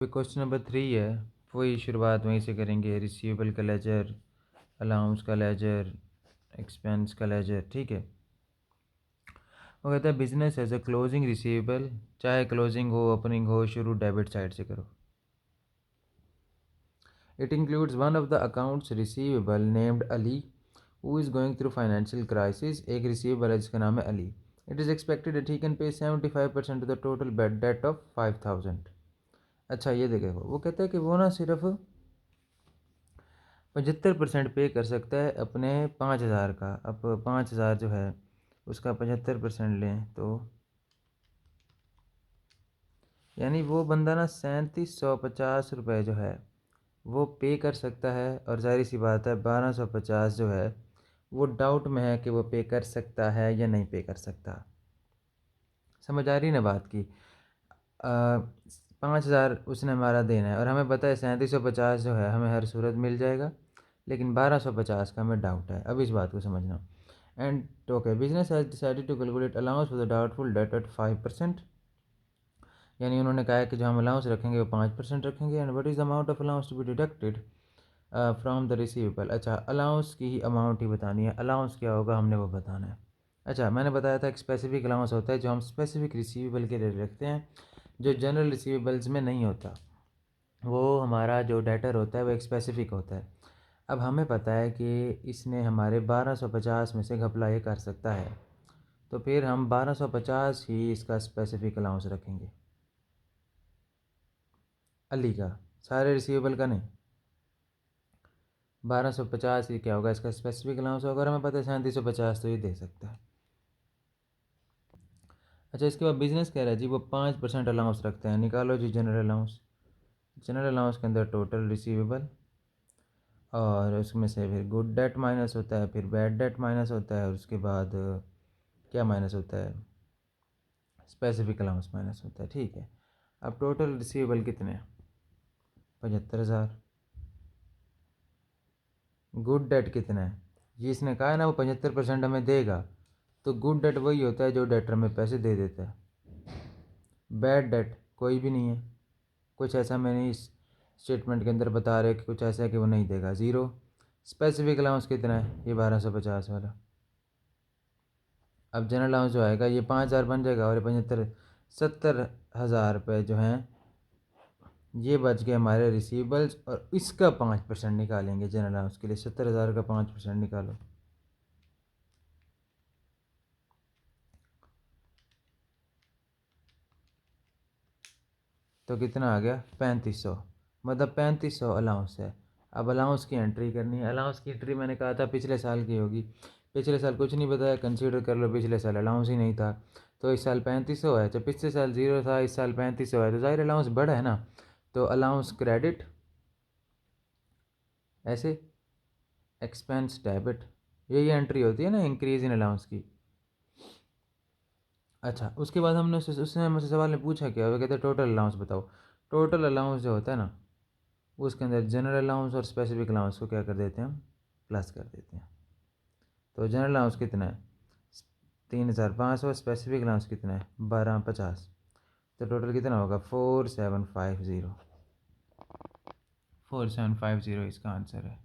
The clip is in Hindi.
क्वेश्चन नंबर 3 है, वही शुरुआत वहीं से करेंगे। रिसीवेबल का लेजर, अलाउंस का लेजर, एक्सपेंस का लेजर। ठीक है, वो कहता है business as a closing receivable, चाहे क्लोजिंग हो ओपनिंग हो, शुरू डेबिट साइड से करो। It includes one of the accounts receivable named Ali who is going through financial crisis. एक रिसीवेबल है जिसका नाम है Ali. It is expected that he can pay 75% of the total bad debt of 5000। अच्छा ये देखो, वो कहता है कि वो ना सिर्फ 75% पे कर सकता है अपने 5000 का। अब 5000 जो है उसका 75% लें तो यानी वो बंदा ना 3750 रुपये जो है वो पे कर सकता है। और जाहिर सी बात है 1250 जो है वो डाउट में है कि वो पे कर सकता है या नहीं पे कर सकता। समझ आ रही ना बात की? 5000 उसने हमारा देना है और हमें पता है 3750 जो है हमें हर सूरत मिल जाएगा, लेकिन 1250 का हमें डाउट है। अब इस बात को समझना। And okay, business has decided to calculate allowance for the doubtful debt at 5%। यानी उन्होंने कहा है कि जो हम अलाउंस रखेंगे वो 5% रखेंगे। And what is the amount of allowance to be deducted from the receivable. अच्छा, अलाउंस की ही अमाउंट ही बतानी है। अलाउंस क्या होगा हमने वो बताना है। अच्छा, मैंने बताया था एक स्पेसिफिक अलाउंस होता है जो हम स्पेसिफिक रिसीवेबल के लिए रखते हैं, जो जनरल रिसीवेबल्स में नहीं होता। वो हमारा जो डेटर होता है वो एक स्पेसिफिक होता है। अब हमें पता है कि इसने हमारे 1250 में से घपला ये कर सकता है, तो फिर हम 1250 ही इसका स्पेसिफिक अलाउंस रखेंगे। अली का, सारे रिसीवेबल का नहीं। 1250 ही क्या होगा इसका स्पेसिफिक अलाउंस होगा। और हमें पता है 3750 तो ये दे सकता है। अच्छा, इसके बाद बिजनेस कह रहा है जी वो 5% अलाउंस रखते हैं। निकालो जी जनरल अलाउंस। जनरल अलाउंस के अंदर टोटल रिसीवेबल और उसमें से फिर गुड डेट माइनस होता है, फिर बैड डेट माइनस होता है, और उसके बाद क्या माइनस होता है, स्पेसिफिक अलाउंस माइनस होता है। ठीक है, अब टोटल रिसीवेबल कितने हैं? 75,000। गुड डेट कितना है? ये इसने कहा है ना वो 75% हमें देगा, तो गुड डेट वही होता है जो डेटर में पैसे दे देता है। बैड डेट कोई भी नहीं है, कुछ ऐसा मैंने इस स्टेटमेंट के अंदर बता रहे कि कुछ ऐसा है कि वो नहीं देगा, ज़ीरो। स्पेसिफिक अलाउंस कितना है? ये 1250 वाला। अब जनरल अलाउंस जो आएगा ये 5000 बन जाएगा, और ये 75, 70,000 रुपये जो हैं ये बच गए हमारे रिसीवेबल्स। और इसका 5% निकालेंगे जनरल अलाउंस के लिए। 70,000 का 5% निकालो तो कितना आ गया? 3500। मतलब 3500 अलाउंस है। अब अलाउंस की एंट्री करनी है। अलाउंस की एंट्री मैंने कहा था पिछले साल की होगी। पिछले साल कुछ नहीं बताया, कंसीडर कर लो पिछले साल अलाउंस ही नहीं था, तो इस साल 3500 है। जब पिछले साल 0 था, इस साल 3500 है, तो ज़ाहिर अलाउंस बढ़ा है ना। तो अलाउंस क्रेडिट ऐसे, एक्सपेंस डेबिट, यही एंट्री होती है ना इंक्रीज इन अलाउंस की। अच्छा, उसके बाद हमने उसने मुझसे सवाल ने पूछा क्या, वो कहते हैं टोटल अलाउंस बताओ। टोटल अलाउंस जो होता है ना उसके अंदर जनरल अलाउंस और स्पेसिफिक अलाउंस को क्या कर देते हैं हम? प्लस कर देते हैं। तो जनरल अलाउंस कितना है? 3500। स्पेसिफिक अलाउंस कितना है? 1250। तो टोटल कितना होगा? 4750। 4750 इसका आंसर है।